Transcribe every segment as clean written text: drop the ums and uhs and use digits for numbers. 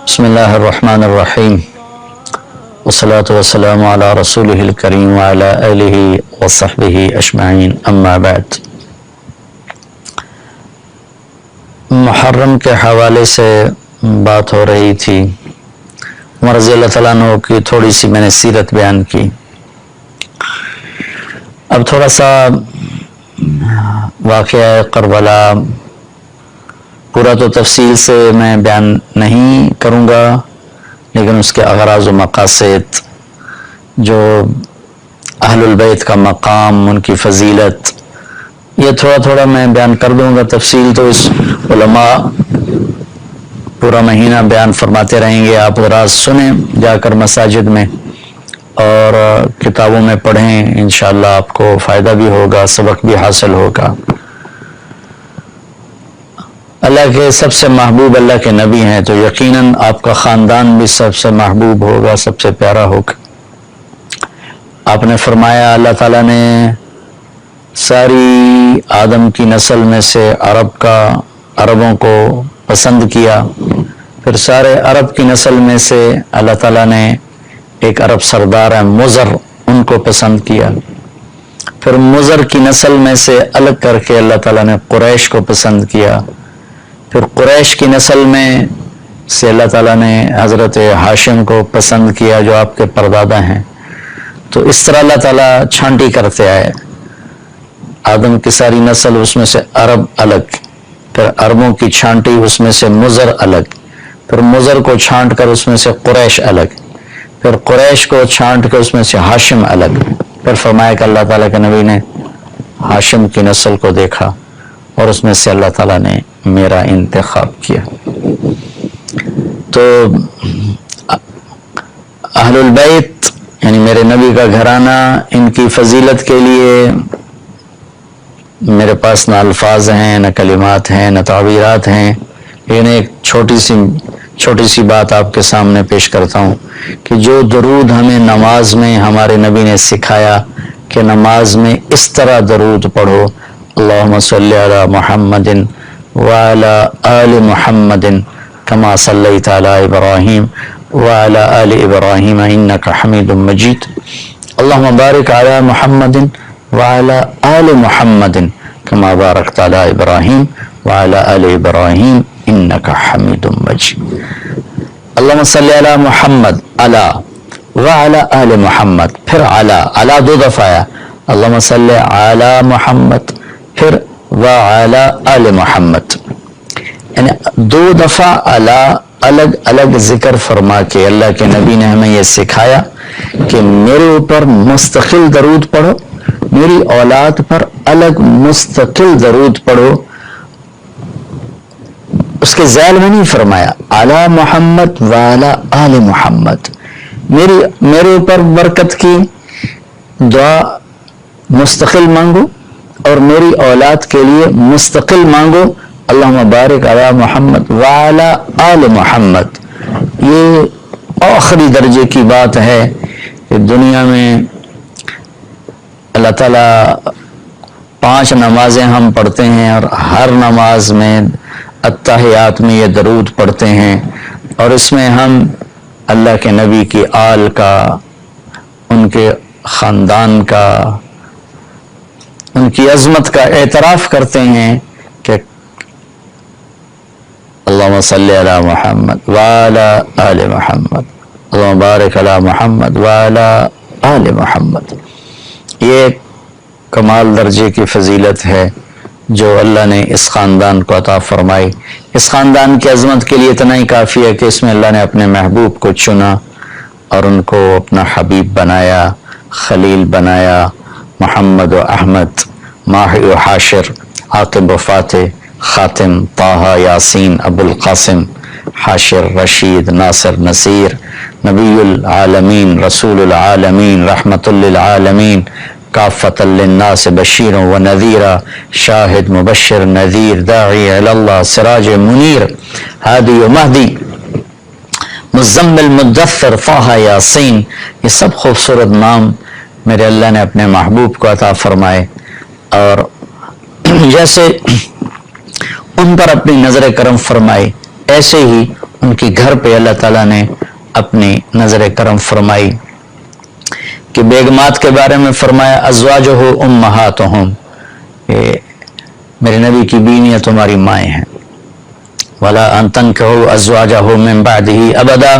بسم اللہ الرحمن الرحیم والصلاة والسلام علی رسولہ الکریم وعلی آلہ وصحبہ اجمعین اما بعد۔ محرم کے حوالے سے بات ہو رہی تھی۔ عمر رضی اللہ تعالیٰ عنہ کی تھوڑی سی میں نے سیرت بیان کی۔ اب تھوڑا سا واقعہ کربلا پورا تو تفصیل سے میں بیان نہیں کروں گا، لیکن اس کے اغراض و مقاصد، جو اہل البیت کا مقام، ان کی فضیلت، یہ تھوڑا تھوڑا میں بیان کر دوں گا۔ تفصیل تو اس علماء پورا مہینہ بیان فرماتے رہیں گے، آپ حضرات سنیں جا کر مساجد میں اور کتابوں میں پڑھیں، انشاءاللہ آپ کو فائدہ بھی ہوگا، سبق بھی حاصل ہوگا۔ اللہ کے سب سے محبوب اللہ کے نبی ہیں، تو یقیناً آپ کا خاندان بھی سب سے محبوب ہوگا، سب سے پیارا ہوگا۔ آپ نے فرمایا اللہ تعالیٰ نے ساری آدم کی نسل میں سے عربوں کو پسند کیا، پھر سارے عرب کی نسل میں سے اللہ تعالیٰ نے ایک عرب سردار ہے مضر، ان کو پسند کیا، پھر مضر کی نسل میں سے الگ کر کے اللہ تعالیٰ نے قریش کو پسند کیا، پھر قریش کی نسل میں سے اللہ تعالیٰ نے حضرت ہاشم کو پسند کیا جو آپ کے پردادا ہیں۔ تو اس طرح اللہ تعالیٰ چھانٹی کرتے آئے، آدم کی ساری نسل، اس میں سے عرب الگ، پھر عربوں کی چھانٹی، اس میں سے مضر الگ، پھر مضر کو چھانٹ کر اس میں سے قریش الگ، پھر قریش کو چھانٹ کر اس میں سے ہاشم الگ، پھر فرمایا کہ اللہ تعالیٰ کے نبی نے ہاشم کی نسل کو دیکھا اور اس میں سے اللہ تعالیٰ نے میرا انتخاب کیا۔ تو اہل البیت یعنی میرے نبی کا گھرانہ، ان کی فضیلت کے لیے میرے پاس نہ الفاظ ہیں، نہ کلمات ہیں، نہ تعبیرات ہیں، لیکن ایک چھوٹی سی بات آپ کے سامنے پیش کرتا ہوں کہ جو درود ہمیں نماز میں ہمارے نبی نے سکھایا کہ نماز میں اس طرح درود پڑھو، اللہم صلی علی محمد وعلی آل محمد کما صلیت علی ابراہیم وعلی آل ابراہیم انک حمید مجید، اللہم بارک علی محمد وعلی آل محمد کما بارکت علی ابراہیم وعلی آل ابراہیم انک حمید مجید۔ اللہم صلی علی محمد، علی وعلی آل محمد، پھر علی دو دفعہ آیا، اللہم صلی علی محمد، پھر وعلی آل محمد، یعنی دو دفعہ الگ الگ ذکر فرما کے اللہ کے نبی نے ہمیں یہ سکھایا کہ میرے اوپر مستقل درود پڑھو، میری اولاد پر الگ مستقل درود پڑھو۔ اس کے ذیل میں نہیں فرمایا علی محمد وعلی آل محمد، میرے اوپر برکت کی دعا مستقل مانگو اور میری اولاد کے لیے مستقل مانگو، اللہم بارک علی محمد وعلی آل محمد۔ یہ آخری درجے کی بات ہے کہ دنیا میں اللہ تعالیٰ 5 نمازیں ہم پڑھتے ہیں اور ہر نماز میں التحیات میں یہ درود پڑھتے ہیں، اور اس میں ہم اللہ کے نبی کی آل کا، ان کے خاندان کا، ان کی عظمت کا اعتراف کرتے ہیں کہ اللہم صلی علی محمد وعلی آل محمد، اللہم بارک علی محمد وعلی آل محمد۔ یہ کمال درجے کی فضیلت ہے جو اللہ نے اس خاندان کو عطا فرمائی۔ اس خاندان کی عظمت کے لیے اتنا ہی کافی ہے کہ اس میں اللہ نے اپنے محبوب کو چنا اور ان کو اپنا حبیب بنایا، خلیل بنایا، محمد و احمد، ماہی و حاشر، عاقب و فاتح، خاتم، طہ، یاسین، ابو القاسم، حاشر، رشید، ناصر، نصیر، نبی العالمین، رسول العالمین، رحمت للعالمین، کافۃ للناس بشیرا و نذیرا، شاہد، مبشر، نذیر، داعی الی اللہ، سراج منیر، ہادی و مہدی، مزمل، مدثر، طہ، یاسین، یہ سب خوبصورت نام میرے اللہ نے اپنے محبوب کو عطا فرمائے، اور جیسے ان پر اپنی نظر کرم فرمائی ایسے ہی ان کی گھر پہ اللہ تعالیٰ نے اپنی نظر کرم فرمائی کہ بیگمات کے بارے میں فرمایا ازواجہ امہاتہم، میرے نبی کی بیویاں تمہاری مائیں ہیں، ولا ان تنکحوا ازواجہ من بعدہ ابدا،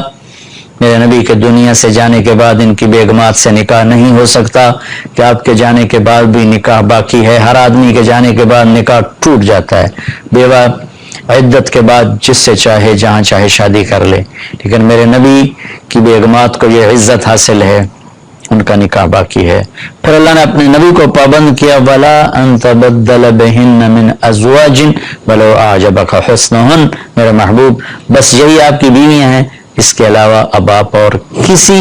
میرے نبی کے دنیا سے جانے کے بعد ان کی بیگمات سے نکاح نہیں ہو سکتا کہ آپ کے جانے کے بعد بھی نکاح باقی ہے۔ ہر آدمی کے جانے کے بعد نکاح ٹوٹ جاتا ہے، بیوہ عدت کے بعد جس سے چاہے جہاں چاہے شادی کر لے، لیکن میرے نبی کی بیگمات کو یہ عزت حاصل ہے، ان کا نکاح باقی ہے۔ پھر اللہ نے اپنے نبی کو پابند کیا وَلَا أَن تَبَدَّلَ بِهِنَّ مِنْ أَزْوَاجٍ وَلَوْ أَعْجَبَكَ حُسْنُهُنَّ، میرے محبوب بس یہی آپ کی بیویاں ہیں، اس کے علاوہ اب آپ اور کسی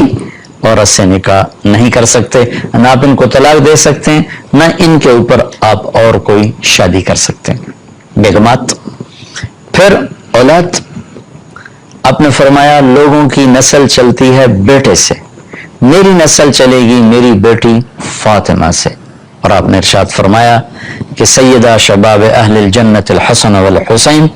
عورت سے نکاح نہیں کر سکتے، نہ آپ ان کو طلاق دے سکتے ہیں، نہ ان کے اوپر آپ اور کوئی شادی کر سکتے ہیں۔ بیگمات، پھر اولاد، آپ نے فرمایا لوگوں کی نسل چلتی ہے بیٹے سے، میری نسل چلے گی میری بیٹی فاطمہ سے، اور آپ نے ارشاد فرمایا کہ سیدہ شباب اہل الجنت الحسن والحسین،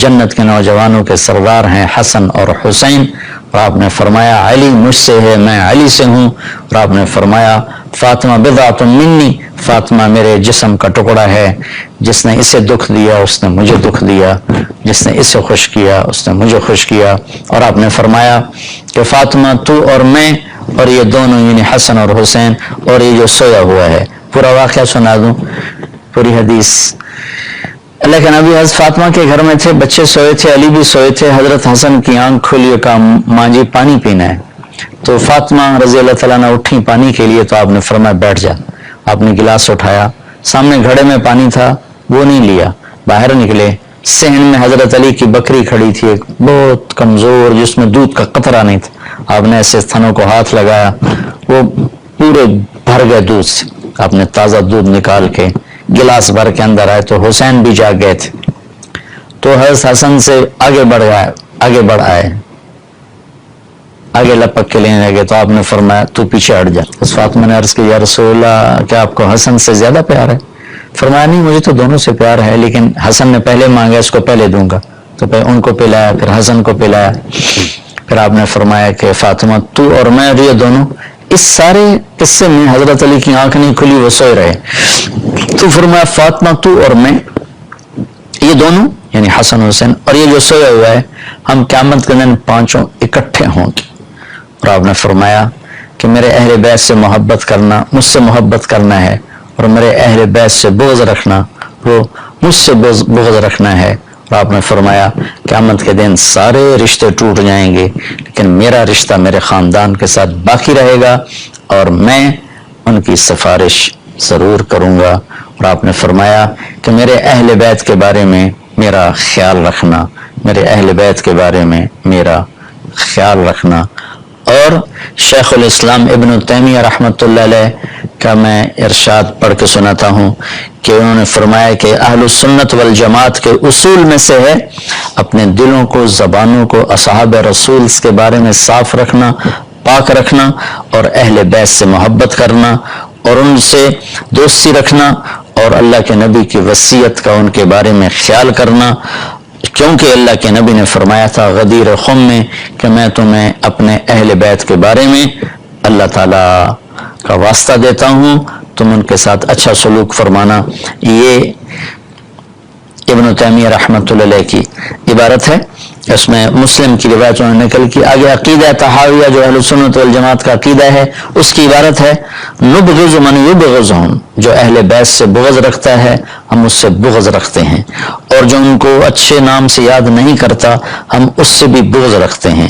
جنت کے نوجوانوں کے سردار ہیں حسن اور حسین، اور آپ نے فرمایا علی مجھ سے ہے میں علی سے ہوں، اور آپ نے فرمایا فاطمہ بضعۃ منی، فاطمہ میرے جسم کا ٹکڑا ہے، جس نے اسے دکھ دیا اس نے مجھے دکھ دیا، جس نے اسے خوش کیا اس نے مجھے خوش کیا، اور آپ نے فرمایا کہ فاطمہ تو اور میں اور یہ دونوں یعنی حسن اور حسین اور یہ جو سویا ہوا ہے، پورا واقعہ سنا دوں، پوری حدیث۔ اللہ کے نبی حضرت فاطمہ کے گھر میں تھے، بچے سوئے تھے، علی بھی سوئے تھے، حضرت حسن کی آنکھ کھلی، کہا ماں جی پانی پینا ہے، تو فاطمہ رضی اللہ تعالیٰ نے اٹھی پانی کے لیے، تو آپ نے فرمایا بیٹھ جا، آپ نے گلاس اٹھایا، سامنے گھڑے میں پانی تھا وہ نہیں لیا، باہر نکلے، صحن میں حضرت علی کی بکری کھڑی تھی، ایک بہت کمزور جس میں دودھ کا قطرہ نہیں تھا، آپ نے ایسے تھنوں کو ہاتھ لگایا، وہ پورے بھر گئے دودھ سے، آپ نے تازہ دودھ نکال کے گلاس بھر کے اندر آئے، تو حسین بھی جاگ گئے تھے، تو حضرت حسن سے آگے بڑھ آئے، آگے لپک کے لینے لگے، تو آپ نے فرمایا تو پیچھے ہٹ جا۔ اس فاطمہ نے عرض کی یا رسول اللہ کیا آپ کو حسن سے زیادہ پیار ہے؟ فرمایا نہیں مجھے تو دونوں سے پیار ہے، لیکن حسن نے پہلے مانگا اس کو پہلے دوں گا، تو پہلے ان کو پلایا پھر حسن کو پلایا، پھر آپ نے فرمایا کہ فاطمہ تو اور میں اور یہ دونوں، اس سارے قصے میں حضرت علی کی آنکھ نہیں کھلی، وہ سوئے رہے، تو فرمایا فاطمہ تو اور میں یہ دونوں یعنی حسن حسین اور یہ جو سویا ہوا ہے، ہم قیامت کے دن پانچوں اکٹھے ہوں گے، اور آپ نے فرمایا کہ میرے اہل بیت سے محبت کرنا، مجھ سے محبت کرنا ہے، اور میرے اہل بیت سے بغض رکھنا، وہ مجھ سے بغض رکھنا ہے، اور آپ نے فرمایا قیامت کے دن سارے رشتے ٹوٹ جائیں گے لیکن میرا رشتہ میرے خاندان کے ساتھ باقی رہے گا، اور میں ان کی سفارش ضرور کروں گا، اور آپ نے فرمایا کہ میرے اہل بیت کے بارے میں میرا خیال رکھنا، میرے اہل بیت کے بارے میں میرا خیال رکھنا۔ اور شیخ الاسلام ابن تیمیہ رحمۃ اللہ علیہ کا میں ارشاد پڑھ کے سناتا ہوں کہ انہوں نے فرمایا کہ اہل السنت والجماعت کے اصول میں سے ہے اپنے دلوں کو، زبانوں کو اصحاب رسول کے بارے میں صاف رکھنا، پاک رکھنا، اور اہل بیت سے محبت کرنا اور ان سے دوستی رکھنا، اور اللہ کے نبی کی وصیت کا ان کے بارے میں خیال کرنا، کیونکہ اللہ کے نبی نے فرمایا تھا غدیر خم میں کہ میں تمہیں اپنے اہل بیت کے بارے میں اللہ تعالیٰ کا واسطہ دیتا ہوں، تم ان کے ساتھ اچھا سلوک فرمانا۔ یہ ابن تیمیہ رحمۃ اللہ علیہ کی عبارت ہے، اس میں مسلم کی روایت انہوں نے نقل کی۔ آگے عقیدہ طحاویہ جو اہل سنت والجماعت کا عقیدہ ہے، اس کی عبارت ہے نبغض من یبغضهم، جو اہل بیت سے بغض رکھتا ہے ہم اس سے بغض رکھتے ہیں، اور جو ان کو اچھے نام سے یاد نہیں کرتا ہم اس سے بھی بغض رکھتے ہیں،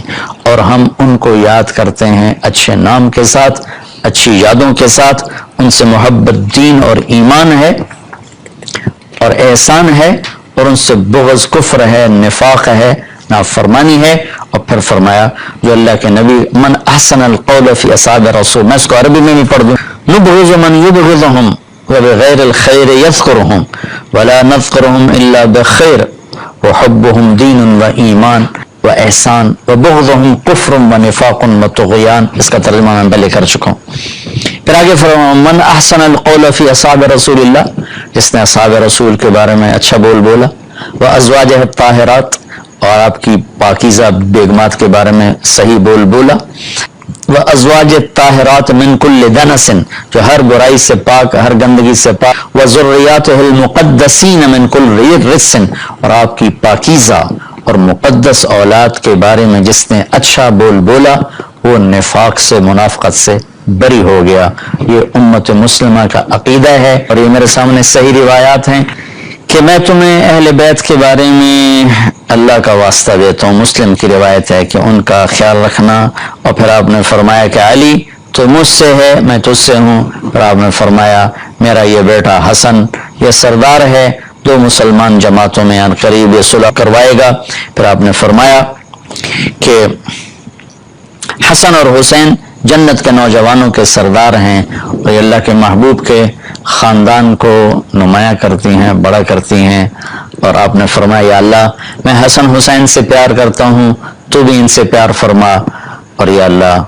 اور ہم ان کو یاد کرتے ہیں اچھے نام کے ساتھ، اچھی یادوں کے ساتھ، ان سے محبت دین اور ایمان ہے اور احسان ہے، اور ان سے بغض کفر ہے، نفاق ہے، نافرمانی ہے۔ اور پھر فرمایا جو اللہ کے نبی من احسن القول فی اصحاب رسول، میں اس کو عربی میں نہیں پڑھ دوں، نبغض من یبغضهم وبغیر الخیر یذکرهم ولا نذکرهم الا بخیر وحبهم دین و ایمان و احسان وبغضهم کفر و نفاق و طغیان، اس کا ترجمہ میں پہلے کر چکا ہوں۔ پھر آگے فرمایا من احسن القول فی اصحاب رسول اللہ، جس نے اصحاب رسول کے بارے میں اچھا بولا، و ازواجہ الطاہرات، اور آپ کی پاکیزہ بیگمات کے بارے میں صحیح بول بولا. وَأَزْوَاجِ الطَّاهِرَاتِ مِنْ كُلِّ دَنَسٍ جو ہر برائی سے پاک، ہر گندگی سے پاک. وَذُرِّيَّاتُهُ الْمُقَدَّسِينَ مِنْ كُلِّ رِجْسٍ اور آپ کی پاکیزہ اور مقدس اولاد کے بارے میں جس نے اچھا بول بولا وہ نفاق سے، منافقت سے بری ہو گیا. یہ امت مسلمہ کا عقیدہ ہے. اور یہ میرے سامنے صحیح روایات ہیں کہ میں تمہیں اہل بیت کے بارے میں اللہ کا واسطہ دیتا ہوں. مسلم کی روایت ہے کہ ان کا خیال رکھنا. اور پھر آپ نے فرمایا کہ علی تو مجھ سے ہے، میں تجھ سے ہوں. پھر آپ نے فرمایا میرا یہ بیٹا حسن یہ سردار ہے، 2 مسلمان جماعتوں میں ان قریب یہ صلح کروائے گا. پھر آپ نے فرمایا کہ حسن اور حسین جنت کے نوجوانوں کے سردار ہیں اور یہ اللہ کے محبوب کے خاندان کو نمایاں کرتی ہیں، بڑا کرتی ہیں. اور آپ نے فرمایا یا اللہ میں حسن حسین سے پیار کرتا ہوں، تو بھی ان سے پیار فرما. اور یا اللہ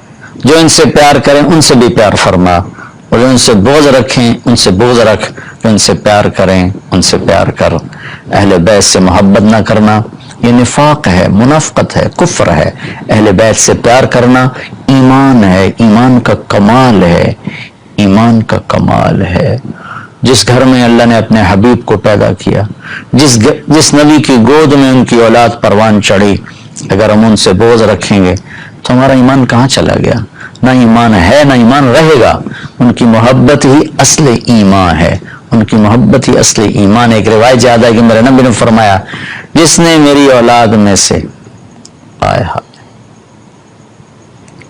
جو ان سے پیار کریں ان سے بھی پیار فرما، اور جو ان سے بغض رکھیں ان سے بغض رکھ، جو ان سے پیار کریں ان سے پیار کر. اہل بیت سے محبت نہ کرنا یہ نفاق ہے، منافقت ہے، کفر ہے. اہل بیت سے پیار کرنا ایمان ہے، ایمان کا کمال ہے، ایمان کا کمال ہے. جس گھر میں اللہ نے اپنے حبیب کو پیدا کیا، جس نبی کی گود میں ان کی اولاد پروان چڑھی، اگر ہم ان سے بغض رکھیں گے تو ہمارا ایمان کہاں چلا گیا؟ نہ ایمان ہے نہ ایمان رہے گا. ان کی محبت ہی اصل ایمان ہے، ان کی محبت ہی اصل ایمان ہے. ایک روایت یاد ہے کہ میرے نبی نے فرمایا جس نے میری اولاد میں سے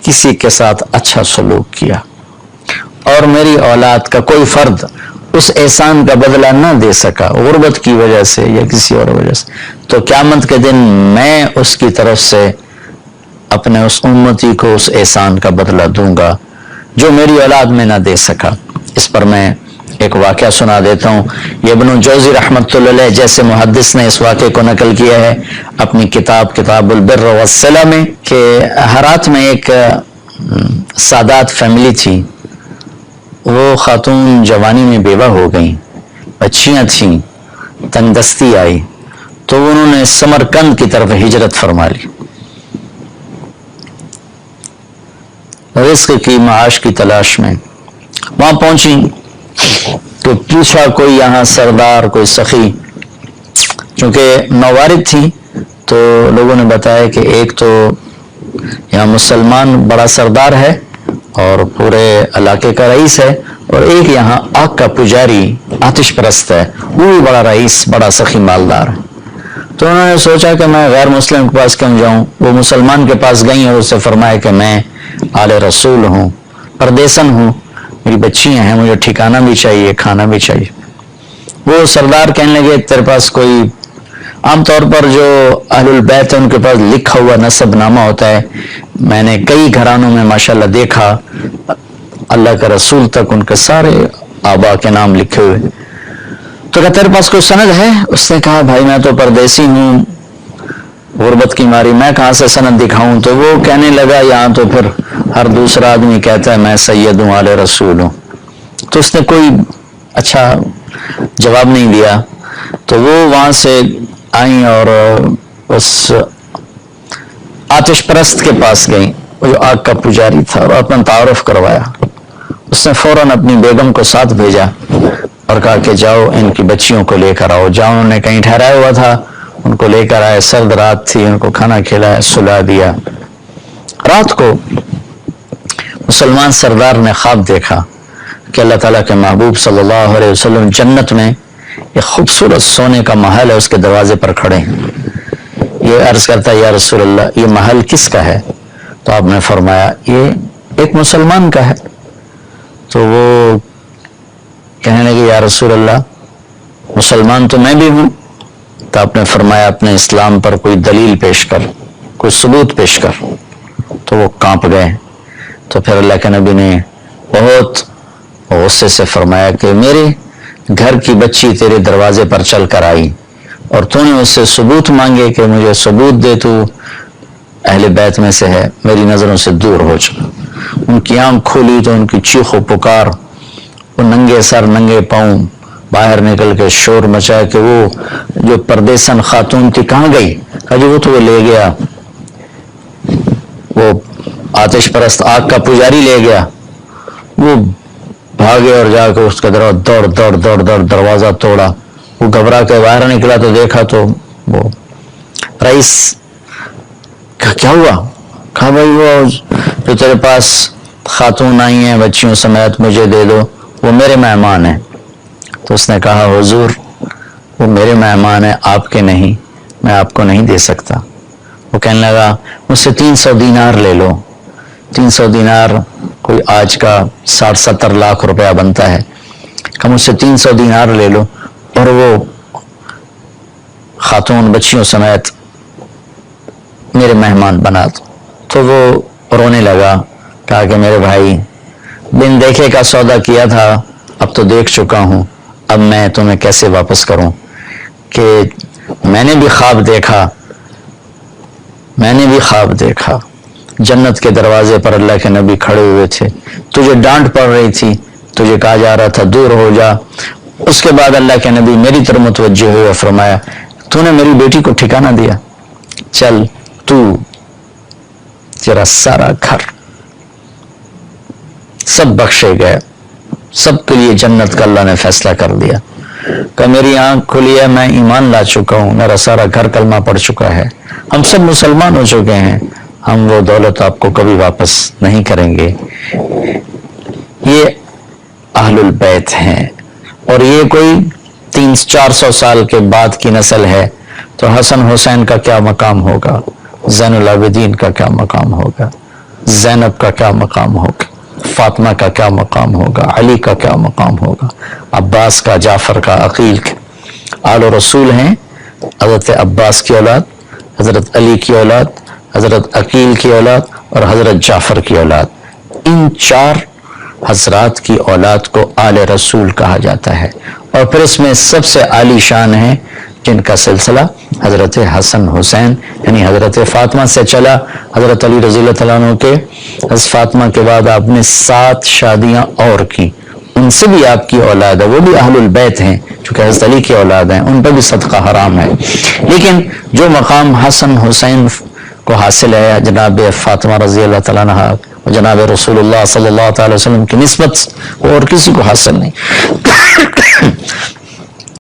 کسی کے ساتھ اچھا سلوک کیا اور میری اولاد کا کوئی فرد اس احسان کا بدلہ نہ دے سکا غربت کی وجہ سے یا کسی اور وجہ سے، تو قیامت کے دن میں اس کی طرف سے اپنے اس امتی کو اس احسان کا بدلہ دوں گا جو میری اولاد میں نہ دے سکا. اس پر میں ایک واقعہ سنا دیتا ہوں. یہ ابن جوزی رحمۃ اللہ علیہ جیسے محدث نے اس واقعے کو نقل کیا ہے اپنی کتاب البر والصلہ میں کہ ہرات میں ایک سادات فیملی تھی. وہ خاتون جوانی میں بیوہ ہو گئیں، بچیاں تھیں، تنگ دستی آئی تو انہوں نے سمرقند کی طرف ہجرت فرما لی. رزق کی معاش کی تلاش میں وہاں پہنچی تو پوچھا کوئی یہاں سردار، کوئی سخی. چونکہ نووارد تھی تو لوگوں نے بتایا کہ ایک تو یہاں مسلمان بڑا سردار ہے اور پورے علاقے کا رئیس ہے، اور ایک یہاں آگ کا پجاری آتش پرست ہے، وہ بھی بڑا رئیس، بڑا سخی مالدار ہے. تو انہوں نے سوچا کہ میں غیر مسلم کے پاس کیوں جاؤں. وہ مسلمان کے پاس گئی اور اس سے فرمایا کہ میں آل رسول ہوں، پردیسن ہوں، میری بچیاں ہیں، مجھے ٹھکانہ بھی چاہیے، کھانا بھی چاہیے. وہ سردار کہنے لگے تیرے پاس کوئی، عام طور پر جو اہل البیت ہیں ان کے پاس لکھا ہوا نسب نامہ ہوتا ہے. میں نے کئی گھرانوں میں ماشاءاللہ دیکھا اللہ کے رسول تک ان کے سارے آبا کے نام لکھے ہوئے. تو کہا تیرے پاس کوئی سند ہے؟ اس نے کہا بھائی میں تو پردیسی ہوں، غربت کی ماری میں کہاں سے سند دکھاؤں. تو وہ کہنے لگا یہاں تو پھر ہر دوسرا آدمی کہتا ہے میں سید ہوں، آل رسول ہوں. تو اس نے کوئی اچھا جواب نہیں دیا. تو وہ وہاں سے آئیں اور اس آتش پرست کے پاس گئیں، وہ جو آگ کا پجاری تھا، اور اپنا تعارف کروایا. اس نے فوراً اپنی بیگم کو ساتھ بھیجا اور کہا کہ جاؤ ان کی بچیوں کو لے کر آؤ. جاؤ انہوں نے کہیں ٹھہرایا ہوا تھا، ان کو لے کر آئے. سرد رات تھی، ان کو کھانا کھلایا، سلا دیا. رات کو مسلمان سردار نے خواب دیکھا کہ اللہ تعالیٰ کے محبوب صلی اللہ علیہ وسلم جنت میں ایک خوبصورت سونے کا محل ہے، اس کے دروازے پر کھڑے ہیں. یہ عرض کرتا ہے یا رسول اللہ یہ محل کس کا ہے؟ تو آپ نے فرمایا یہ ایک مسلمان کا ہے. تو وہ کہنے لگے یا رسول اللہ مسلمان تو میں بھی ہوں. تو آپ نے فرمایا اپنے اسلام پر کوئی دلیل پیش کر، کوئی ثبوت پیش کر. تو وہ کانپ گئے. تو پھر اللہ کے نبی نے بہت غصے سے فرمایا کہ میرے گھر کی بچی تیرے دروازے پر چل کر آئی اور تو نے اس سے ثبوت مانگے کہ مجھے ثبوت دے، تو اہل بیت میں سے ہے، میری نظروں سے دور ہو جا. ان کی آنکھ کھولی تو ان کی چیخ و پکار، وہ ننگے سر ننگے پاؤں باہر نکل کے شور مچایا کہ وہ جو پردیسن خاتون تھی کہاں گئی؟ کہا جی وہ تو وہ لے گیا وہ آتش پرست آگ کا پجاری لے گیا، وہ بھاگے اور جا کے اس کا دوڑ دروازہ توڑا، وہ گھبرا کے باہر نکلا تو دیکھا تو وہ رئیس کا کیا ہوا؟ کہا بھائی وہ جو تیرے پاس خاتون آئی ہیں بچیوں سمیت مجھے دے دو، وہ میرے مہمان ہیں۔ تو اس نے کہا حضور وہ میرے مہمان ہیں، آپ کے نہیں، میں آپ کو نہیں دے سکتا۔ وہ کہنے لگا مجھ سے 300 دینار لے لو۔ 300 دینار کوئی آج کا 60-70 لاکھ روپیہ بنتا ہے۔ کہ مجھ سے 300 دینار لے لو اور وہ خاتون بچیوں سمیت میرے مہمان بنا دو۔ تو وہ رونے لگا، کہا کہ میرے بھائی بن دیکھے کا سودا کیا تھا، اب تو دیکھ چکا ہوں، اب میں تمہیں کیسے واپس کروں؟ کہ میں نے بھی خواب دیکھا، جنت کے دروازے پر اللہ کے نبی کھڑے ہوئے تھے، تجھے ڈانٹ پڑ رہی تھی، تجھے کہا جا رہا تھا دور ہو جا۔ اس کے بعد اللہ کے نبی میری طرف متوجہ ہوئے اور فرمایا تو نے میری بیٹی کو ٹھکانہ دیا، چل تو تیرا سارا گھر سب بخشے گئے، سب کے لیے جنت کا اللہ نے فیصلہ کر دیا۔ کہ میری آنکھ کھلی ہے، میں ایمان لا چکا ہوں، میرا سارا گھر کلمہ پڑھ چکا ہے، ہم سب مسلمان ہو چکے ہیں، ہم وہ دولت آپ کو کبھی واپس نہیں کریں گے۔ یہ اہل البیت ہیں، اور یہ کوئی 300-400 سال کے بعد کی نسل ہے، تو حسن حسین کا کیا مقام ہوگا، زین العابدین کا کیا مقام ہوگا، زینب کا کیا مقام ہوگا، فاطمہ کا کیا مقام ہوگا، علی کا کیا مقام ہوگا، عباس کا، جعفر کا، عقیل کا۔ آل رسول ہیں، حضرت عباس کی اولاد، حضرت علی کی اولاد، حضرت عقیل کی اولاد اور حضرت جعفر کی اولاد۔ ان 4 حضرات کی اولاد کو آل رسول کہا جاتا ہے، اور پھر اس میں سب سے عالی شان ہیں جن کا سلسلہ حضرت حسن حسین یعنی حضرت فاطمہ سے چلا۔ حضرت علی رضی اللہ تعالیٰ عنہ کے حضرت فاطمہ کے بعد آپ نے 7 شادیاں اور کی، ان سے بھی آپ کی اولاد ہے، وہ بھی اہل البیت ہیں، چونکہ حضرت علی کی اولاد ہیں، ان پہ بھی صدقہ حرام ہے۔ لیکن جو مقام حسن حسین کو حاصل ہے جناب فاطمہ رضی اللہ تعالیٰ عنہ اور جناب رسول اللہ صلی اللہ تعالی وسلم کی نسبت، وہ اور کسی کو حاصل نہیں۔